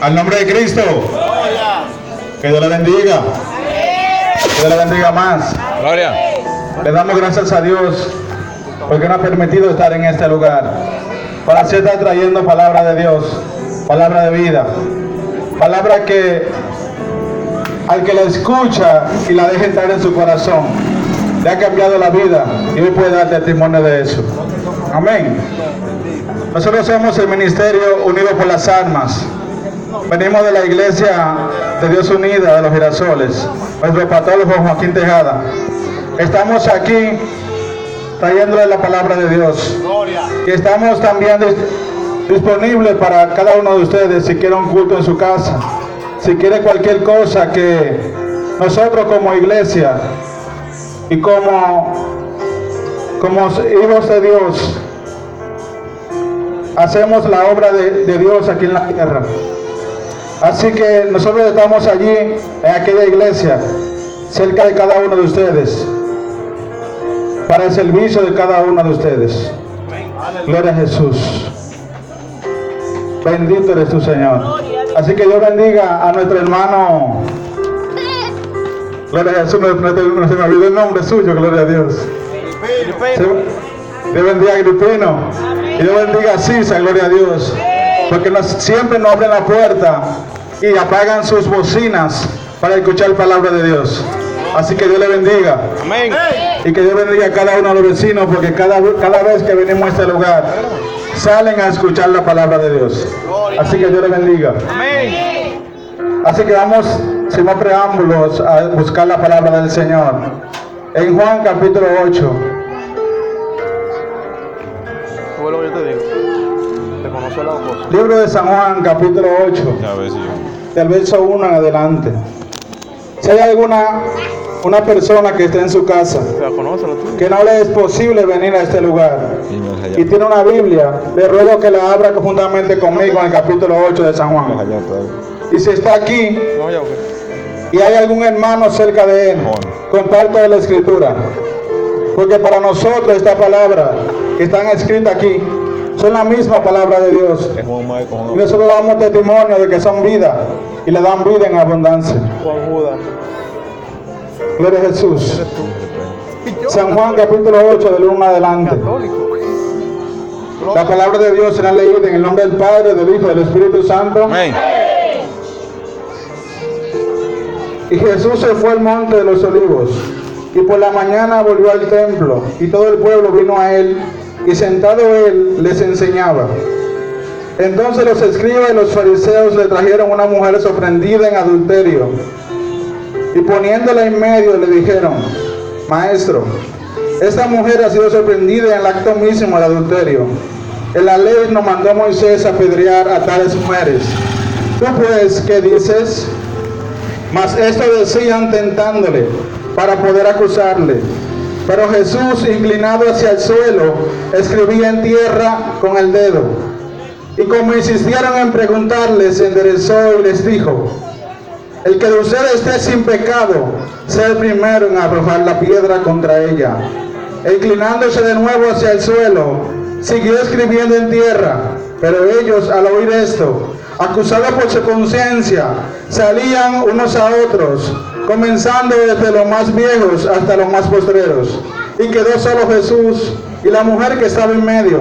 Al nombre de Cristo. Que Dios le bendiga. Que Dios le bendiga más. Gloria. Le damos gracias a Dios porque nos ha permitido estar en este lugar para así estar trayendo palabra de Dios, palabra de vida, palabra que al que la escucha y la deja entrar en su corazón le ha cambiado la vida y hoy puede dar testimonio de eso. Amén. Nosotros somos el Ministerio Unido por las Almas. Venimos de la Iglesia de Dios Unida de los Girasoles. Nuestro pastor Juan Joaquín Tejada. Estamos aquí trayéndole la palabra de Dios. Y estamos también disponibles para cada uno de ustedes si quiere un culto en su casa. Si quiere cualquier cosa que nosotros como iglesia y como hijos de Dios hacemos la obra de Dios aquí en la tierra. Así que nosotros estamos allí en aquella iglesia, cerca de cada uno de ustedes, para el servicio de cada uno de ustedes. Gloria a Jesús. Bendito eres tú, Señor. Así que Dios bendiga a nuestro hermano. Gloria a Jesús. No se me olvidó el nombre suyo, gloria a Dios. Dios bendiga a Agripino. Y Dios bendiga a Cisa, gloria a Dios. Porque siempre nos abren la puerta y apagan sus bocinas para escuchar palabra de Dios. Así que Dios le bendiga. Amén. Y que Dios bendiga a cada uno de los vecinos, porque cada vez que venimos a este lugar salen a escuchar la palabra de Dios. Así que Dios le bendiga. Amén. Así que vamos, sin más preámbulos, a buscar la palabra del Señor. En Juan capítulo 8. Bueno, yo te digo. Te conoce la cosa. Libro de San Juan capítulo 8. Ya ves, Del verso 1 en adelante. Si hay alguna persona que esté en su casa ¿Te la conoce la tuya? que no le es posible venir a este lugar y tiene una Biblia, le ruego que la abra conjuntamente conmigo en el capítulo 8 de San Juan. Y si está aquí No, ya, ok. y hay algún hermano cerca de él, comparte la escritura, porque para nosotros esta palabra que están escritas aquí son la misma palabra de Dios, y nosotros damos testimonio de que son vida y le dan vida en abundancia. Juan Judas. Gloria a Jesús. San Juan capítulo 8 del 1 adelante. Católico. La palabra de Dios será leída en el nombre del Padre, del Hijo y del Espíritu Santo. Amén. Y Jesús se fue al monte de los olivos, y por la mañana volvió al templo, y todo el pueblo vino a él, y sentado él les enseñaba. Entonces los escribas y los fariseos le trajeron una mujer sorprendida en adulterio, y poniéndola en medio le dijeron: Maestro, esta mujer ha sido sorprendida en el acto mismo de adulterio. En la ley nos mandó Moisés apedrear a tales mujeres. ¿Tú pues qué dices? Mas esto decían tentándole para poder acusarle. Pero Jesús, inclinado hacia el suelo, escribía en tierra con el dedo. Y como insistieron en preguntarle, se enderezó y les dijo: El que de ustedes esté sin pecado, sea el primero en arrojar la piedra contra ella. E inclinándose de nuevo hacia el suelo, siguió escribiendo en tierra. Pero ellos, al oír esto, acusados por su conciencia, salían unos a otros, comenzando desde los más viejos hasta los más postreros. Y quedó solo Jesús y la mujer que estaba en medio.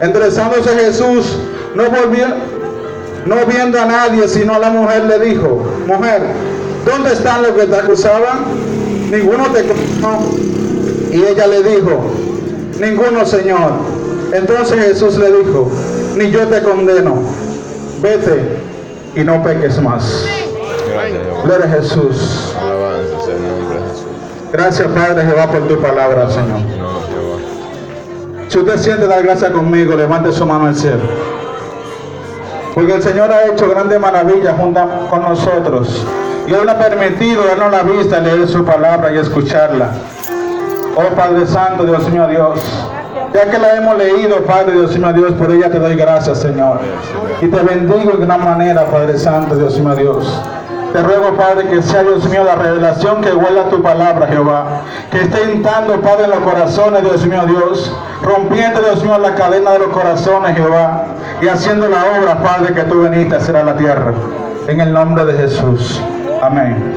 Enderezándose Jesús, no viendo a nadie sino a la mujer, le dijo: Mujer, ¿dónde están los que te acusaban? Ninguno te condenó. Y ella le dijo: Ninguno, Señor. Entonces Jesús le dijo: Ni yo te condeno. Vete y no peques más. Gloria a Jesús. Alabanza sea el nombre de Jesús. Gracias, Padre Jehová, por tu palabra, Señor. No, Jehová. Si usted siente dar gracias conmigo, levante su mano al cielo. Porque el Señor ha hecho grandes maravillas junto con nosotros. Y Él ha permitido darnos la vista, leer su palabra y escucharla. Oh Padre Santo, Dios mío, Dios. Ya que la hemos leído, Padre, Dios mío, Dios, por ella te doy gracias, Señor. Y te bendigo de gran manera, Padre Santo, Dios mío, Dios. Te ruego, Padre, que sea, Dios mío, la revelación que guarda tu palabra, Jehová. Que esté entrando, Padre, en los corazones, Dios mío, Dios. Rompiendo, Dios mío, la cadena de los corazones, Jehová. Y haciendo la obra, Padre, que tú veniste a hacer a la tierra. En el nombre de Jesús. Amén.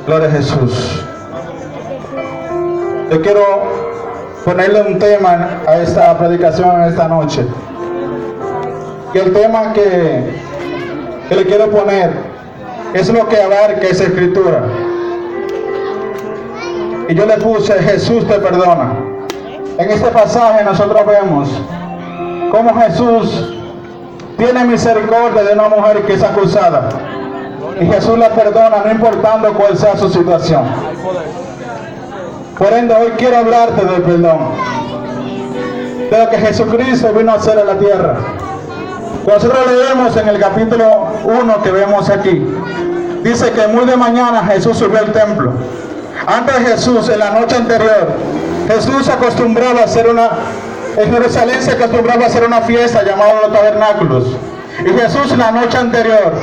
Gloria a Jesús. Yo quiero ponerle un tema a esta predicación en esta noche. Y el tema que le quiero poner es lo que abarca esa escritura. Y yo le puse: Jesús te perdona. En este pasaje nosotros vemos cómo Jesús tiene misericordia de una mujer que es acusada. Y Jesús la perdona no importando cuál sea su situación. Por ende, hoy quiero hablarte del perdón. De lo que Jesucristo vino a hacer a la tierra. Cuando nosotros leemos en el capítulo 1 que vemos aquí, dice que muy de mañana Jesús subió al templo. Antes de Jesús, en la noche anterior, Jesús acostumbraba a hacer en Jerusalén se acostumbraba a hacer una fiesta llamada los tabernáculos. Y Jesús en la noche anterior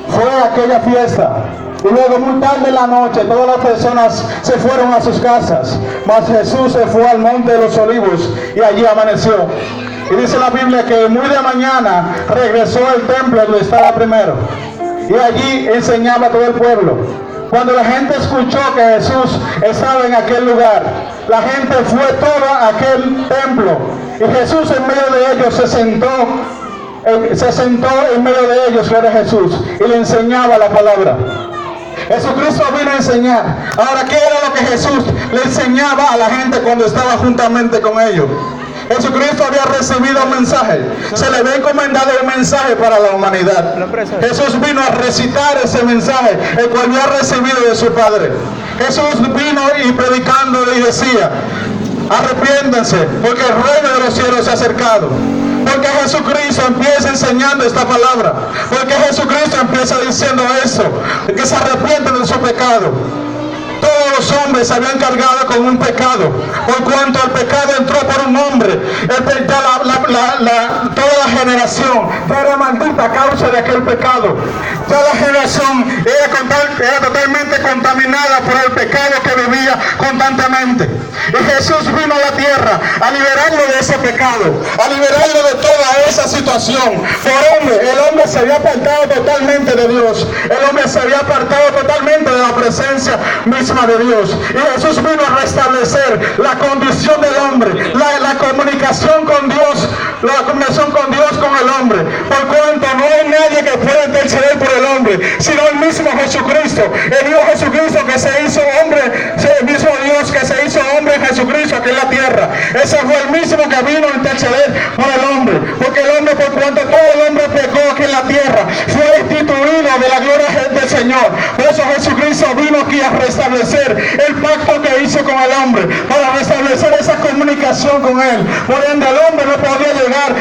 fue a aquella fiesta. Y luego muy tarde en la noche todas las personas se fueron a sus casas. Mas Jesús se fue al monte de los olivos y allí amaneció. Y dice la Biblia que muy de mañana regresó al templo donde estaba primero. Y allí enseñaba a todo el pueblo. Cuando la gente escuchó que Jesús estaba en aquel lugar, la gente fue toda a aquel templo. Y Jesús en medio de ellos se sentó en medio de ellos, gloria a Jesús, y le enseñaba la palabra. Jesucristo vino a enseñar. Ahora, ¿qué era lo que Jesús le enseñaba a la gente cuando estaba juntamente con ellos? Jesucristo había recibido un mensaje. Se le había encomendado un mensaje para la humanidad. Jesús vino a recitar ese mensaje, el cual había recibido de su Padre. Jesús vino y predicando y decía: arrepiéntense, porque el reino de los cielos se ha acercado. Porque Jesucristo empieza enseñando esta palabra. Porque Jesucristo empieza diciendo eso, que se arrepienten de su pecado. Todos los hombres se habían cargado con un pecado, por cuanto el pecado entró por un hombre. Toda la generación era maldita a causa de aquel pecado. Toda la generación era totalmente contaminada por el pecado que vivía constantemente. Y Jesús vino a la tierra a liberarlo de ese pecado, a liberarlo de toda esa situación. Por hombre, el hombre se había apartado totalmente de Dios. El hombre se había apartado totalmente de la presencia misma de Dios. Y Jesús vino a restablecer la condición del hombre, la comunicación con Dios, la comunicación con Dios, con el hombre. Por cuanto no hay nadie que pueda interceder por el hombre, sino el mismo Jesucristo, el Dios Jesucristo que se hizo hombre, el mismo Dios que se hizo hombre en Jesucristo aquí en la tierra. Ese fue el mismo que vino a interceder por el hombre, porque el hombre, por cuanto todo el hombre pecó aquí en la tierra, fue destituido de la gloria del Señor. Por eso Jesucristo vino aquí a restablecer el pacto que hizo con el hombre, para restablecer esa comunicación con él. Por ende, el hombre no podía llegar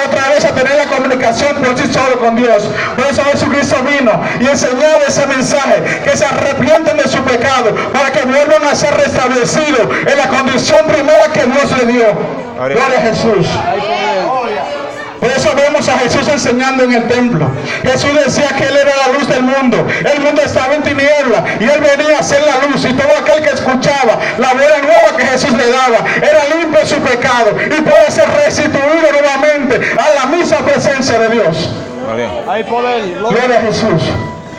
otra vez a tener la comunicación por sí solo con Dios. Por eso Jesucristo vino y enseñó ese mensaje, que se arrepienten de su pecado, para que vuelvan a ser restablecidos en la condición primera que Dios le dio. Gloria a Jesús. Por eso vemos a Jesús enseñando en el templo. Jesús decía que Él era la luz del mundo. El mundo estaba en tiniebla y Él venía a ser la luz. Y todo aquel que escuchaba la buena nueva que Jesús le daba, era limpio de su pecado y puede ser restituido nuevamente a la misma presencia de Dios. Hay poder. Gloria a Jesús.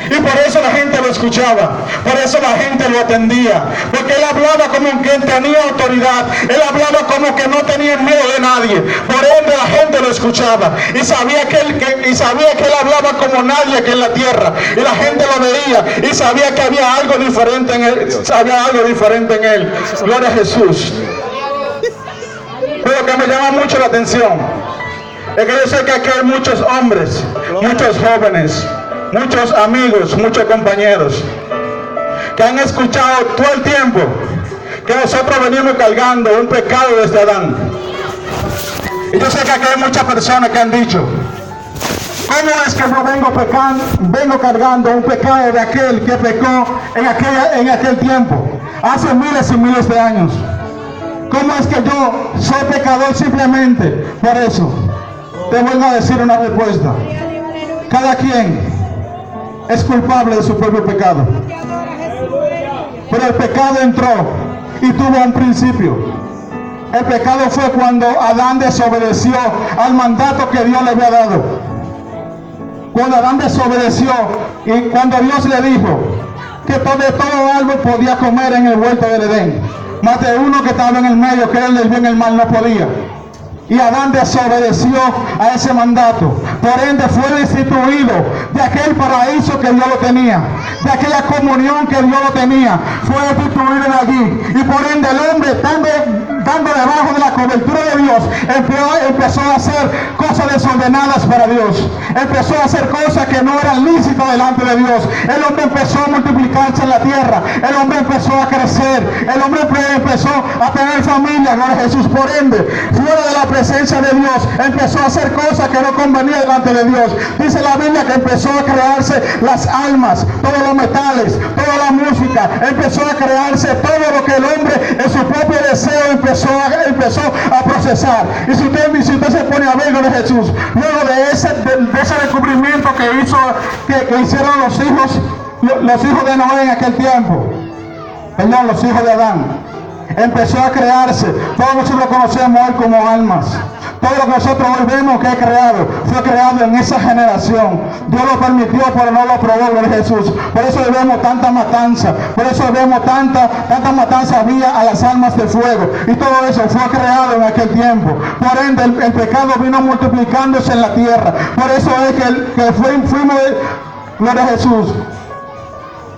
Y por eso la gente lo escuchaba, por eso la gente lo atendía, porque él hablaba como que tenía autoridad, él hablaba como que no tenía miedo de nadie. Por ende la gente lo escuchaba y sabía que él hablaba como nadie aquí en la tierra, y la gente lo veía y sabía que había algo diferente en él, Gloria a Jesús. Pero lo que me llama mucho la atención es que yo sé que aquí hay muchos hombres, muchos jóvenes, muchos amigos, muchos compañeros que han escuchado todo el tiempo que nosotros venimos cargando un pecado desde Adán. Y yo sé que aquí hay muchas personas que han dicho: ¿cómo es que yo vengo cargando un pecado de aquel que pecó en aquel tiempo, hace miles y miles de años? ¿Cómo es que yo soy pecador simplemente por eso? Te vuelvo a decir una respuesta. Cada quien es culpable de su propio pecado. Pero el pecado entró y tuvo un principio. El pecado fue cuando Adán desobedeció al mandato que Dios le había dado. Cuando Adán desobedeció y cuando Dios le dijo que de todo árbol podía comer en el huerto del Edén, más de uno que estaba en el medio, que era el del bien y el mal, no podía. Y Adán desobedeció a ese mandato. Por ende fue destituido de aquel paraíso que Dios lo tenía, de aquella comunión que Dios lo tenía. Fue destituido de allí. Y por ende el hombre, estando debajo de la cobertura de Dios, empezó a hacer cosas desordenadas para Dios. Empezó a hacer cosas que no eran lícitas delante de Dios. El hombre empezó a multiplicarse en la tierra. El hombre empezó a crecer. El hombre empezó a tener familia. Gloria a Jesús. Por ende, fuera de la presencia de Dios, empezó a hacer cosas que no convenían delante de Dios. Dice la Biblia que empezó a crearse las almas, todos los metales, toda la música, empezó a crearse todo lo que el hombre en su propio deseo empezó a procesar. Y si usted se pone a ver, gloria a Jesús, luego de ese descubrimiento que hicieron los hijos de Noé en aquel tiempo, perdón, los hijos de Adán, empezó a crearse. Todos nosotros conocemos hoy como almas. Todo lo que nosotros hoy vemos que es creado, fue creado en esa generación. Dios lo permitió, pero no lo aprobó, gloria a Jesús. Por eso vemos tanta matanza. Por eso vemos tanta matanza había a las almas de fuego. Y todo eso fue creado en aquel tiempo. Por ende, el pecado vino multiplicándose en la tierra. Por eso es que fuimos, gloria a Jesús,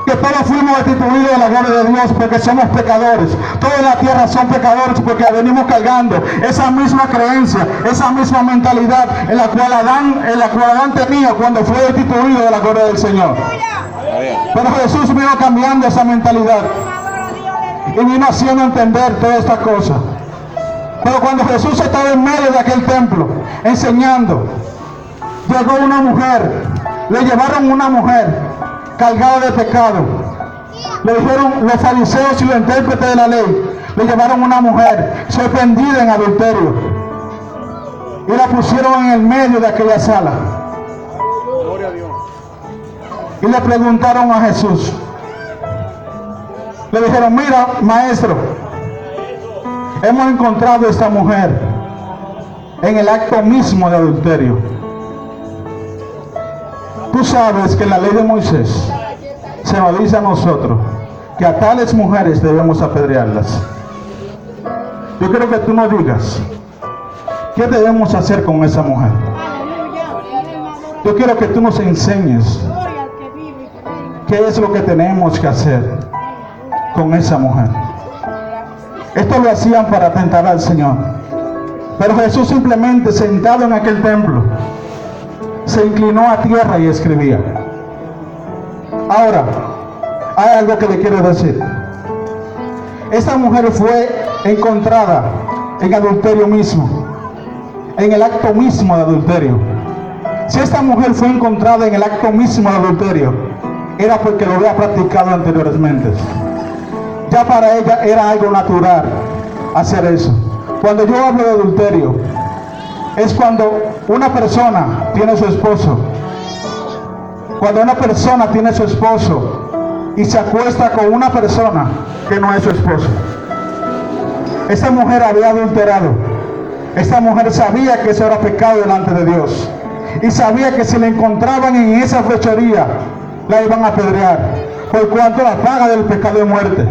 que todos fuimos destituidos de la gloria de Dios porque somos pecadores. Todos en la tierra son pecadores porque venimos cargando esa misma creencia, esa misma mentalidad en la cual Adán tenía cuando fue destituido de la gloria del Señor. Pero Jesús vino cambiando esa mentalidad y vino haciendo entender todas estas cosas. Pero cuando Jesús estaba en medio de aquel templo enseñando, llegó una mujer, le llevaron una mujer cargado de pecado. Le dijeron los fariseos y los intérpretes de la ley, le llevaron una mujer sorprendida en adulterio y la pusieron en el medio de aquella sala. Gloria a Dios. Y le preguntaron a Jesús, le dijeron: mira, maestro, hemos encontrado a esta mujer en el acto mismo de adulterio. Tú sabes que en la ley de Moisés se nos dice a nosotros que a tales mujeres debemos apedrearlas. Yo quiero que tú nos digas qué debemos hacer con esa mujer. Yo quiero que tú nos enseñes qué es lo que tenemos que hacer con esa mujer. Esto lo hacían para tentar al Señor. Pero Jesús, simplemente sentado en aquel templo, se inclinó a tierra y escribía. Ahora, hay algo que le quiero decir. Esta mujer fue encontrada en adulterio mismo, en el acto mismo de adulterio. Si esta mujer fue encontrada en el acto mismo de adulterio, era porque lo había practicado anteriormente. Ya para ella era algo natural hacer eso. Cuando yo hablo de adulterio, es cuando una persona tiene su esposo. Cuando una persona tiene su esposo y se acuesta con una persona que no es su esposo. Esta mujer había adulterado. Esta mujer sabía que eso era pecado delante de Dios. Y sabía que si la encontraban en esa fechoría, la iban a apedrear. Por cuanto la paga del pecado es muerte.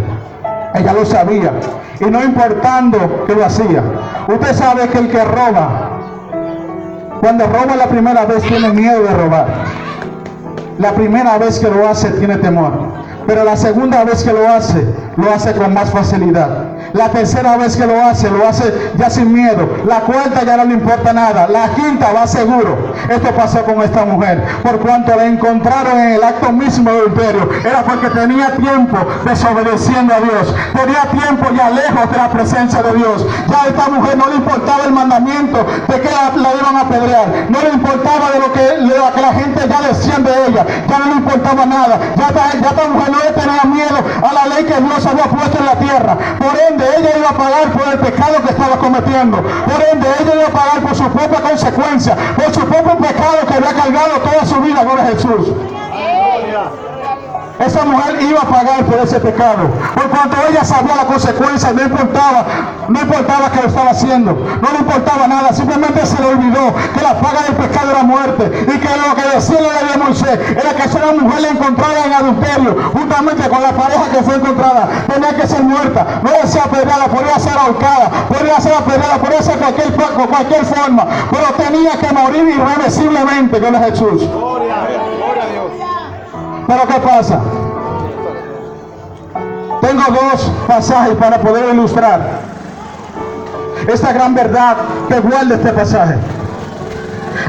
Ella lo sabía. Y no importando que lo hacía. Usted sabe que el que roba, cuando roba la primera vez tiene miedo de robar. La primera vez que lo hace tiene temor. Pero la segunda vez que lo hace con más facilidad. La tercera vez que lo hace ya sin miedo. La cuarta ya no le importa nada. La quinta va seguro. Esto pasó con esta mujer. Por cuanto la encontraron en el acto mismo de adulterio, era porque tenía tiempo desobedeciendo a Dios. Tenía tiempo ya lejos de la presencia de Dios. Ya a esta mujer no le importaba el mandamiento de que la iban a apedrear. No le importaba de lo que la gente ya decían de ella. Ya no le importaba nada. Ya esta mujer no le tenía miedo a la ley que Dios había puesto en la tierra. Por ende, ella iba a pagar por el pecado que estaba cometiendo. Por ende, ella iba a pagar por su propia consecuencia, por su propio pecado que había cargado toda su vida. Gloria a Jesús. Esa mujer iba a pagar por ese pecado. Por cuanto ella sabía la consecuencia, no importaba que lo estaba haciendo, no le importaba nada, simplemente se le olvidó que la paga del pecado era muerte, y que lo que decía la ley de Moisés era que si una mujer le encontrada en adulterio, juntamente con la pareja que fue encontrada, tenía que ser muerta. No decía apedreada, podría ser ahorcada, podría ser apedreada, podría ser cualquier forma, pero tenía que morir irreversiblemente con Jesús. Gloria a Dios. Pero ¿qué pasa? Tengo dos pasajes para poder ilustrar esta gran verdad que guarda este pasaje.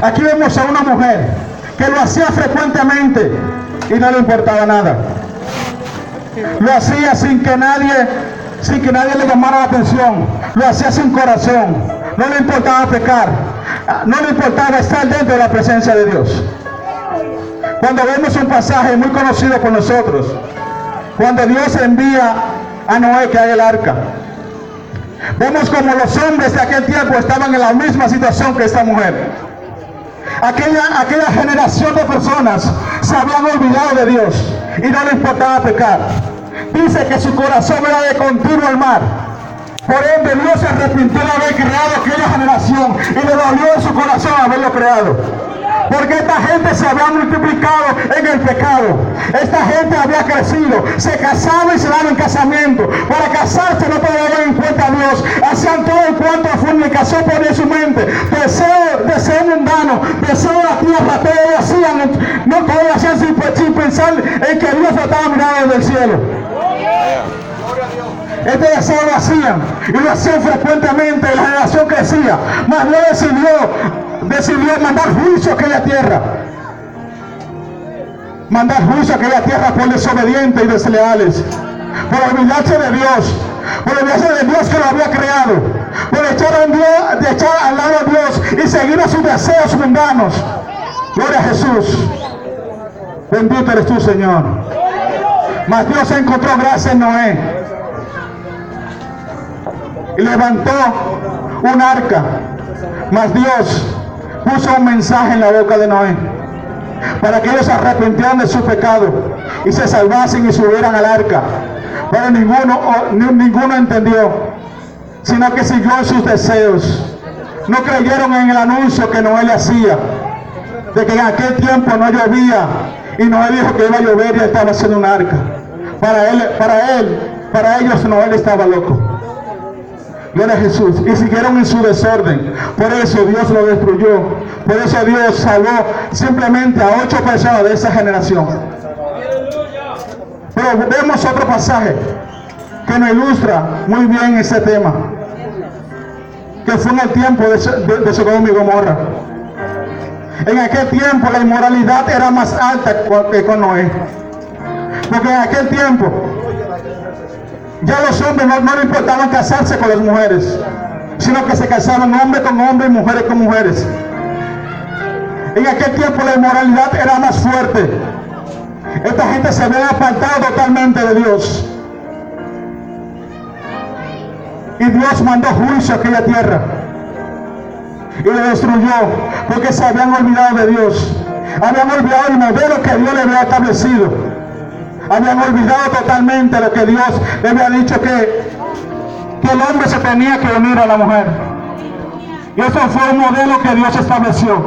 Aquí vemos a una mujer que lo hacía frecuentemente y no le importaba nada. Lo hacía sin que nadie le llamara la atención. Lo hacía sin corazón. No le importaba pecar. No le importaba estar dentro de la presencia de Dios. Cuando vemos un pasaje muy conocido por nosotros, cuando Dios envía a Noé que haga el arca, vemos como los hombres de aquel tiempo estaban en la misma situación que esta mujer. Aquella generación de personas se habían olvidado de Dios y no le importaba pecar. Dice que su corazón era de continuo al mar. Por ende, Dios se arrepintió de haber creado aquella generación y le dolió en su corazón haberlo creado. Porque esta gente se había multiplicado en el pecado. Esta gente había crecido, se casaba y se daba en casamiento. Para casarse no tomaban en cuenta a Dios. Hacían todo en cuanto a fornicación ponía en su mente. Deseo mundano, deseo de la tierra, todo lo hacían. No todo lo hacían sin pensar en que Dios lo estaba mirando desde el cielo. Este deseo lo hacían y lo hacían frecuentemente. La generación crecía, mas Dios decidió mandar juicio a aquella tierra. Mandar juicio a aquella tierra por desobedientes y desleales, por olvidarse de Dios, por olvidarse de Dios que lo había creado, por echar al lado a Dios y seguir a sus deseos mundanos. Gloria a Jesús. Bendito eres tú, Señor. Mas Dios encontró gracia en Noé y levantó un arca. Mas Dios puso un mensaje en la boca de Noé para que ellos se arrepintieran de su pecado y se salvasen y subieran al arca. Pero ninguno entendió, sino que siguió sus deseos. No creyeron en el anuncio que Noé le hacía de que en aquel tiempo no llovía, y Noé dijo que iba a llover y estaba haciendo un arca. Para ellos Noé estaba loco. Gloria a Jesús. Y siguieron en su desorden. Por eso Dios lo destruyó. Por eso Dios salvó simplemente a 8 personas de esa generación. Pero vemos otro pasaje que nos ilustra muy bien ese tema, que fue en el tiempo de Sodoma y Gomorra. En aquel tiempo la inmoralidad era más alta que con Noé. Porque en aquel tiempo ya los hombres no le importaban casarse con las mujeres, sino que se casaban hombre con hombre y mujeres con mujeres. En aquel tiempo la inmoralidad era más fuerte. Esta gente se había apartado totalmente de Dios. Y Dios mandó juicio a aquella tierra y lo destruyó, porque se habían olvidado de Dios. Habían olvidado el modelo que Dios le había establecido. Habían olvidado totalmente lo que Dios le había dicho, que el hombre se tenía que unir a la mujer. Y eso fue un modelo que Dios estableció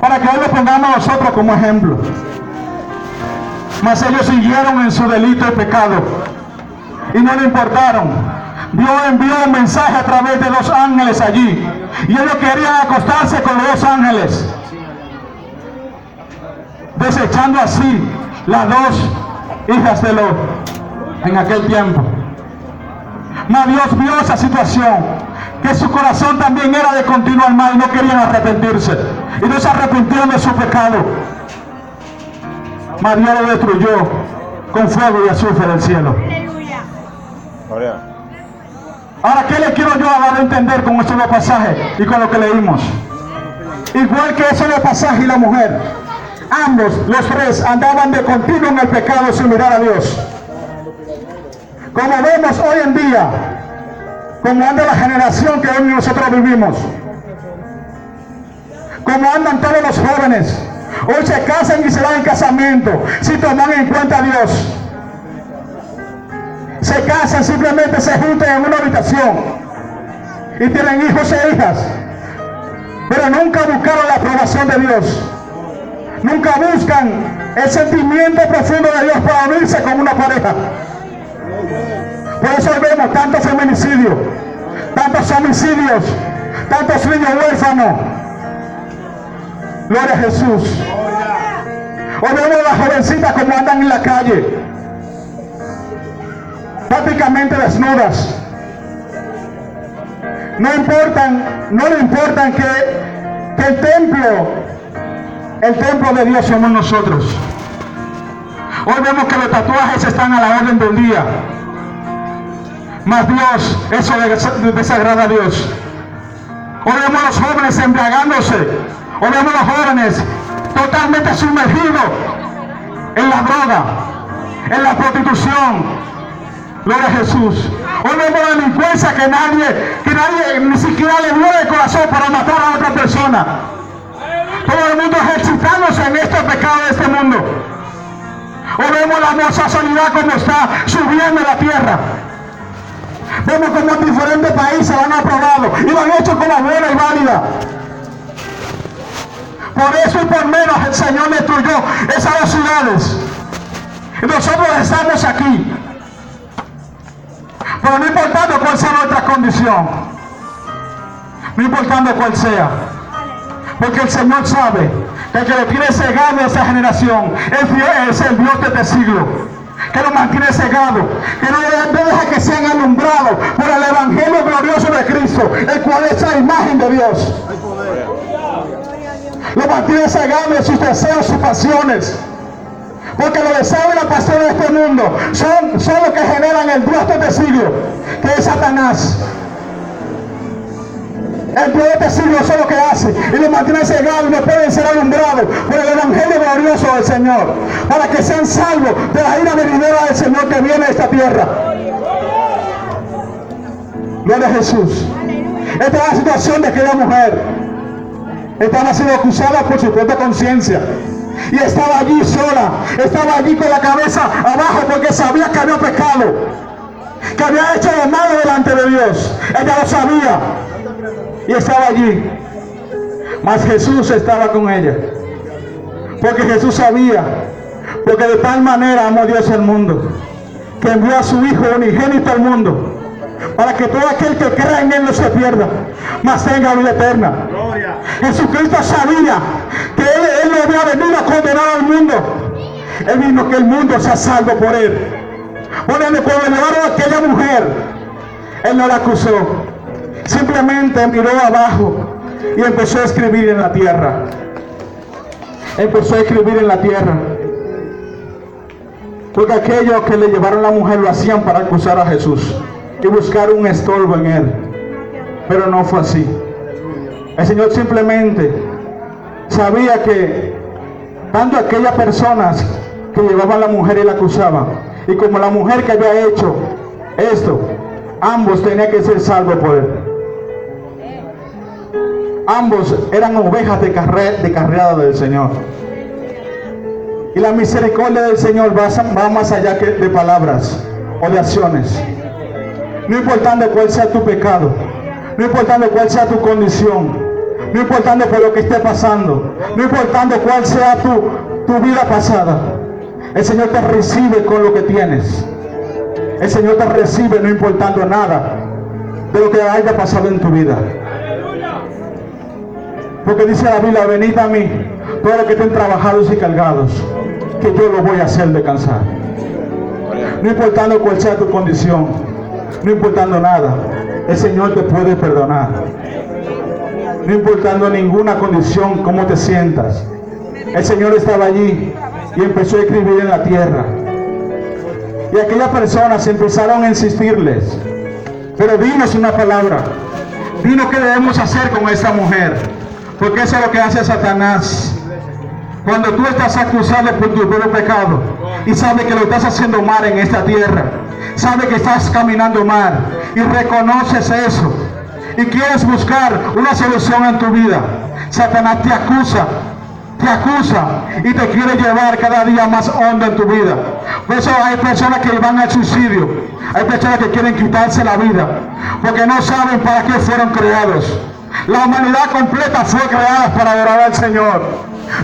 para que hoy lo pongamos nosotros como ejemplo. Mas ellos siguieron en su delito y pecado y no le importaron. Dios envió un mensaje a través de 2 ángeles allí, y ellos querían acostarse con los 2 ángeles, desechando así las 2 hijas de Lot en aquel tiempo. Mas Dios vio esa situación, que su corazón también era de continuo al mal y no querían arrepentirse, y no se arrepintieron de su pecado. Mas Dios lo destruyó con fuego y azufre del cielo. Ahora, ¿qué le quiero yo dar a entender con estos 2 pasajes y con lo que leímos? Igual que esos 2 pasajes y la mujer, ambos, los 3, andaban de continuo en el pecado sin mirar a Dios. Como vemos hoy en día, como anda la generación que hoy nosotros vivimos, como andan todos los jóvenes, Hoy se casan y se van en casamiento si toman en cuenta a Dios. Se casan, simplemente se juntan en una habitación y tienen hijos e hijas, pero nunca buscaron la aprobación de Dios. Nunca buscan el sentimiento profundo de Dios para unirse con una pareja. Por eso vemos tanto feminicidio, tantos homicidios, tantos niños huérfanos. Gloria a Jesús. Hoy vemos a las jovencitas como andan en la calle, prácticamente desnudas. No le importan que el templo de Dios somos nosotros. Hoy vemos que los tatuajes están a la orden del día. Mas Dios, eso desagrada a Dios. Hoy vemos a los jóvenes embriagándose. Hoy vemos a los jóvenes totalmente sumergidos en la droga, en la prostitución. Gloria a Jesús. Hoy vemos la delincuencia que nadie ni siquiera le duele el corazón para matar a otra persona. Todo el mundo ejercitándose en este pecado de este mundo. Hoy vemos la homosexualidad como está subiendo la tierra. Vemos como en diferentes países lo han aprobado y lo han hecho como buena y válida. Por eso y por menos el Señor destruyó esas dos ciudades. Y nosotros estamos aquí. Pero no importando cuál sea nuestra condición, no importando cuál sea, porque el Señor sabe que el que lo tiene cegado a esa generación es el Dios de este siglo, que lo mantiene cegado, que no deja que sean alumbrados por el Evangelio glorioso de Cristo, el cual es la imagen de Dios. Lo mantiene cegado en sus deseos, sus pasiones. Porque los deseos y la pasión de este mundo son los que generan el Dios de este siglo, que es Satanás. El Dios de este siglo es lo que hace y lo mantiene cegado y no pueden ser alumbrados por el Evangelio glorioso del Señor, para que sean salvos de la ira venidera del Señor que viene a esta tierra. Gloria a Jesús. Esta es la situación de aquella mujer. Estaba siendo acusada por su propia conciencia. Y estaba allí sola, estaba allí con la cabeza abajo porque sabía que había pecado, que había hecho lo malo delante de Dios. Ella lo sabía y estaba allí. Mas Jesús estaba con ella, porque Jesús sabía, porque de tal manera amó Dios al mundo, que envió a su Hijo unigénito al mundo, para que todo aquel que crea en Él no se pierda, mas tenga vida eterna. Jesucristo sabía que Él no había venido a condenar al mundo. Él vino que el mundo sea salvo por Él. Por ende, cuando llevaron a aquella mujer, Él no la acusó. Simplemente miró abajo y empezó a escribir en la tierra. Empezó a escribir en la tierra. Porque aquellos que le llevaron a la mujer lo hacían para acusar a Jesús y buscar un estorbo en Él. Pero no fue así. El Señor simplemente sabía que tanto aquellas personas que llevaban a la mujer y la acusaban, y como la mujer que había hecho esto, ambos tenían que ser salvos por Él. Ambos eran ovejas de carreada del Señor. Y la misericordia del Señor va más allá que de palabras o de acciones. No importando cuál sea tu pecado, no importando cuál sea tu condición, no importando por lo que esté pasando, no importando cuál sea tu vida pasada, el Señor te recibe con lo que tienes. El Señor te recibe no importando nada de lo que haya pasado en tu vida. Porque dice la Biblia: venid a mí, todos los que estén trabajados y cargados, que yo lo voy a hacer descansar. No importando cuál sea tu condición, no importando nada, el Señor te puede perdonar. No importando ninguna condición, cómo te sientas, el Señor estaba allí y empezó a escribir en la tierra. Y aquellas personas empezaron a insistirles: pero dinos una palabra, dinos qué debemos hacer con esta mujer, porque eso es lo que hace Satanás. Cuando tú estás acusado por tu propio pecado y sabes que lo estás haciendo mal en esta tierra, sabes que estás caminando mal y reconoces eso y quieres buscar una solución en tu vida, Satanás te acusa te acusa y te quiere llevar cada día más hondo en tu vida. Por eso hay personas que van al suicidio, hay personas que quieren quitarse la vida, porque no saben para qué fueron creados. La humanidad completa fue creada para adorar al Señor,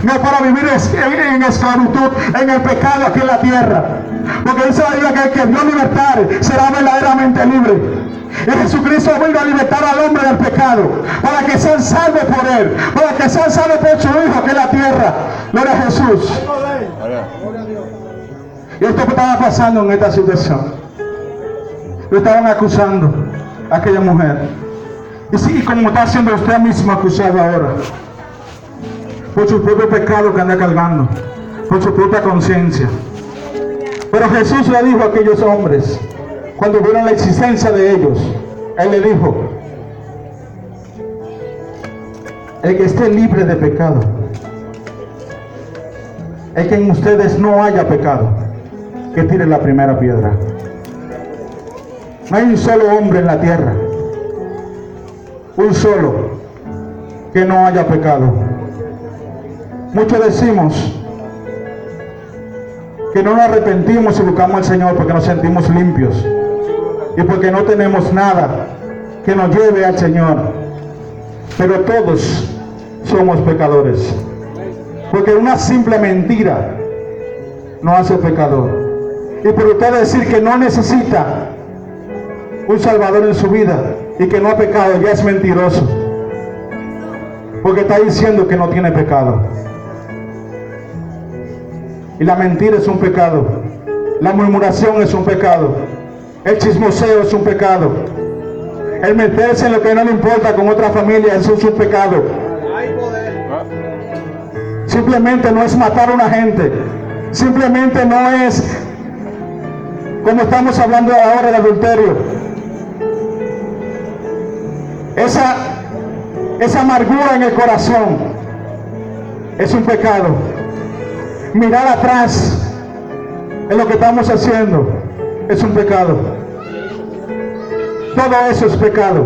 no para vivir en esclavitud, en el pecado aquí en la tierra. Porque dice la Biblia que el que Dios libertare será verdaderamente libre. Y Jesucristo vino a libertar al hombre del pecado, para que sean salvos por Él, para que sean salvos por su Hijo que es la tierra. Gloria a Jesús. Y esto que estaba pasando en esta situación, lo estaban acusando a aquella mujer. Y sí, como está siendo usted mismo acusado ahora, por su propio pecado que anda cargando, por su propia conciencia. Pero Jesús le dijo a aquellos hombres, cuando vieron la existencia de ellos, Él le dijo: el que esté libre de pecado, el que en ustedes no haya pecado, que tire la primera piedra. No hay un solo hombre en la tierra, un solo, que no haya pecado. Muchos decimos que no nos arrepentimos y buscamos al Señor porque nos sentimos limpios y porque no tenemos nada que nos lleve al Señor. Pero todos somos pecadores, porque una simple mentira no hace pecador. Y por usted decir que no necesita un Salvador en su vida y que no ha pecado, ya es mentiroso, porque está diciendo que no tiene pecado. Y la mentira es un pecado, la murmuración es un pecado, el chismoseo es un pecado, el meterse en lo que no le importa con otra familia, eso es un pecado. Simplemente no es matar a una gente, simplemente no es, como estamos hablando ahora, de adulterio. Esa amargura en el corazón es un pecado. Mirar atrás en lo que estamos haciendo es un pecado. Todo eso es pecado.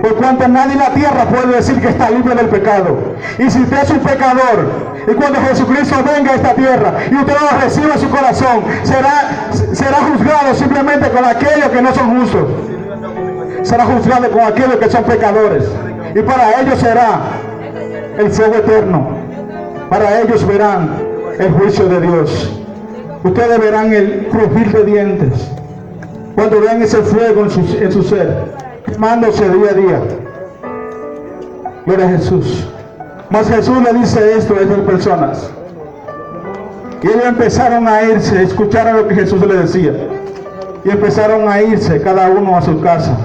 Por cuanto nadie en la tierra puede decir que está libre del pecado. Y si usted es un pecador, y cuando Jesucristo venga a esta tierra y usted lo reciba en su corazón, será juzgado simplemente con aquellos que no son justos. Será juzgado con aquellos que son pecadores. Y para ellos será el fuego eterno. Para ellos verán el juicio de Dios. Ustedes verán el crujir de dientes cuando vean ese fuego en su ser, quemándose día a día. Gloria a Jesús. Mas Jesús le dice esto a esas personas, y ellos empezaron a irse, escucharon lo que Jesús le decía, y empezaron a irse cada uno a su casa,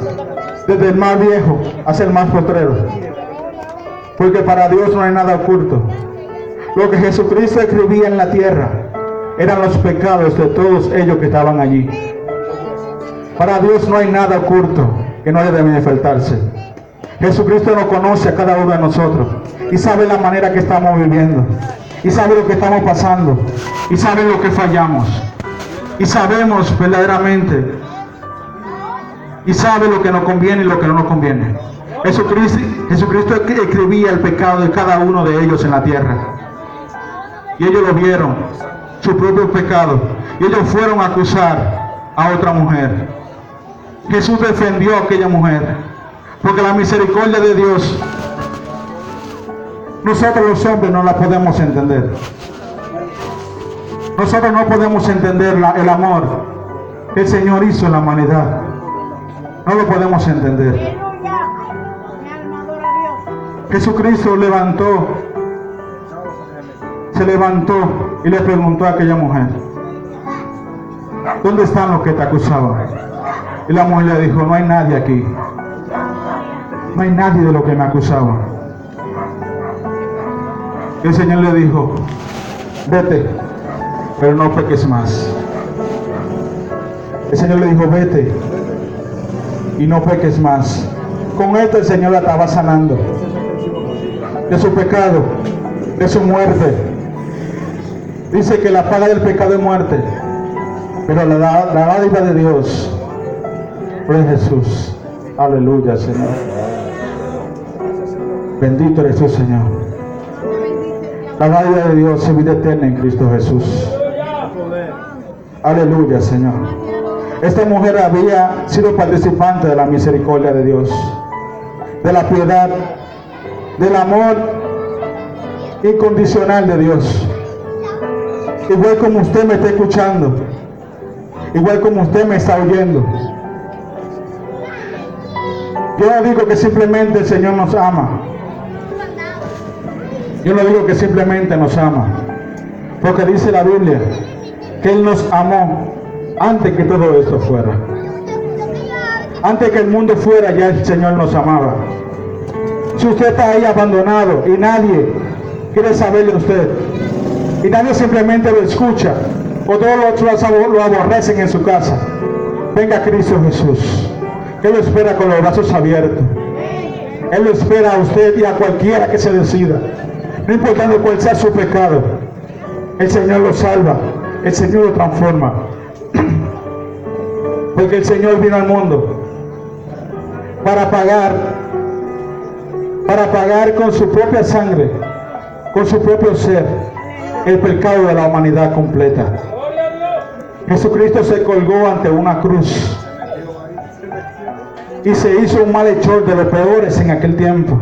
desde el más viejo hasta el más postrero, porque para Dios no hay nada oculto. Lo que Jesucristo escribía en la tierra eran los pecados de todos ellos que estaban allí. Para Dios no hay nada oculto que no debe de faltarse. Jesucristo nos conoce a cada uno de nosotros y sabe la manera que estamos viviendo, y sabe lo que estamos pasando, y sabe lo que fallamos, y sabemos verdaderamente, y sabe lo que nos conviene y lo que no nos conviene. Jesucristo escribía el pecado de cada uno de ellos en la tierra, y ellos lo vieron, su propio pecado, y ellos fueron a acusar a otra mujer. Jesús defendió a aquella mujer, porque la misericordia de Dios, nosotros los hombres no la podemos entender. Nosotros no podemos entender el amor que el Señor hizo en la humanidad. No lo podemos entender. Jesucristo se levantó y le preguntó a aquella mujer: ¿dónde están los que te acusaban? Y la mujer le dijo: no hay nadie aquí. No hay nadie de lo que me acusaba. Y el Señor le dijo: vete, pero no peques más. El Señor le dijo: vete y no peques más. Con esto el Señor la estaba sanando de su pecado, de su muerte. Dice que la paga del pecado es muerte, pero la dádiva de Dios fue Jesús. Aleluya, Señor. Bendito eres tú, Señor. la gracia de Dios y vida eterna en Cristo Jesús. Aleluya, Señor. Esta mujer había sido participante de la misericordia de Dios, de la piedad, del amor incondicional de Dios. Igual como usted me está escuchando, igual como usted me está oyendo. Yo no digo que simplemente el Señor nos ama. Yo no digo que simplemente nos ama, porque dice la Biblia que Él nos amó antes que todo esto fuera. Antes que el mundo fuera, ya el Señor nos amaba. Si usted está ahí abandonado y nadie quiere saber de usted, y nadie simplemente lo escucha, o todos los otros lo aborrecen en su casa, venga a Cristo Jesús, que Él lo espera con los brazos abiertos. Él lo espera a usted y a cualquiera que se decida, no importando cuál sea su pecado. El Señor lo salva, el Señor lo transforma, porque el Señor vino al mundo para pagar con su propia sangre, con su propio ser, el pecado de la humanidad completa. Jesucristo se colgó ante una cruz y se hizo un malhechor de los peores en aquel tiempo,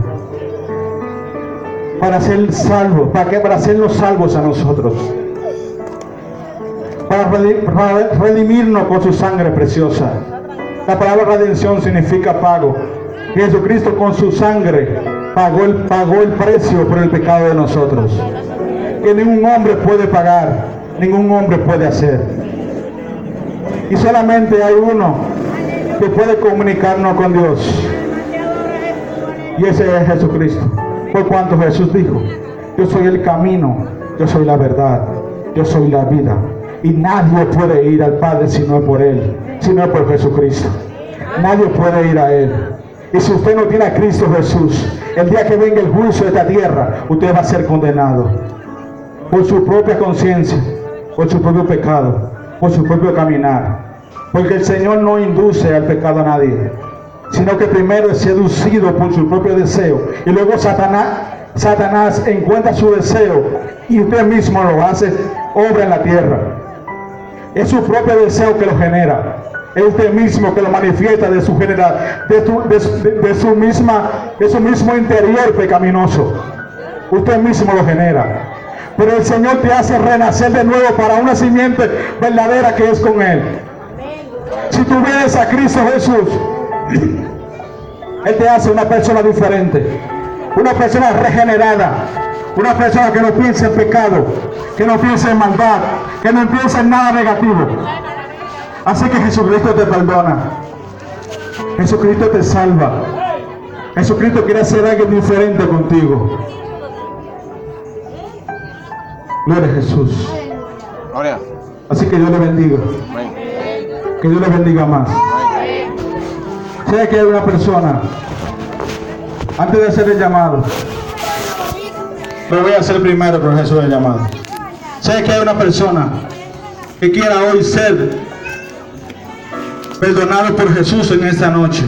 para ser salvo, para hacernos salvos a nosotros, para redimirnos con su sangre preciosa. La palabra redención significa pago. Y Jesucristo con su sangre pagó el precio por el pecado de nosotros, que ningún hombre puede pagar, ningún hombre puede hacer. Y solamente hay uno que puede comunicarnos con Dios, y ese es Jesucristo. Por cuanto Jesús dijo: yo soy el camino, yo soy la verdad, yo soy la vida, y nadie puede ir al Padre si no es por Él, si no es por Jesucristo. Nadie puede ir a Él. Y si usted no tiene a Cristo Jesús, el día que venga el juicio de esta tierra, usted va a ser condenado por su propia conciencia, por su propio pecado, por su propio caminar. Porque el Señor no induce al pecado a nadie, sino que primero es seducido por su propio deseo, y luego Satanás encuentra su deseo y usted mismo lo hace obra en la tierra. Es su propio deseo que lo genera, es usted mismo que lo manifiesta de su mismo interior pecaminoso. Usted mismo lo genera. Pero el Señor te hace renacer de nuevo para una simiente verdadera que es con Él. Si tú vienes a Cristo Jesús, Él te hace una persona diferente, una persona regenerada, una persona que no piensa en pecado, que no piensa en maldad, que no piensa en nada negativo. Así que Jesucristo te perdona, Jesucristo te salva, Jesucristo quiere hacer algo diferente contigo. Gloria a Jesús. Gloria. Así que Dios le bendiga. Amén. Que Dios le bendiga más. Sé que hay una persona, antes de hacer el llamado, lo voy a hacer primero con Jesús el llamado. Sé que hay una persona que quiera hoy ser perdonado por Jesús en esta noche.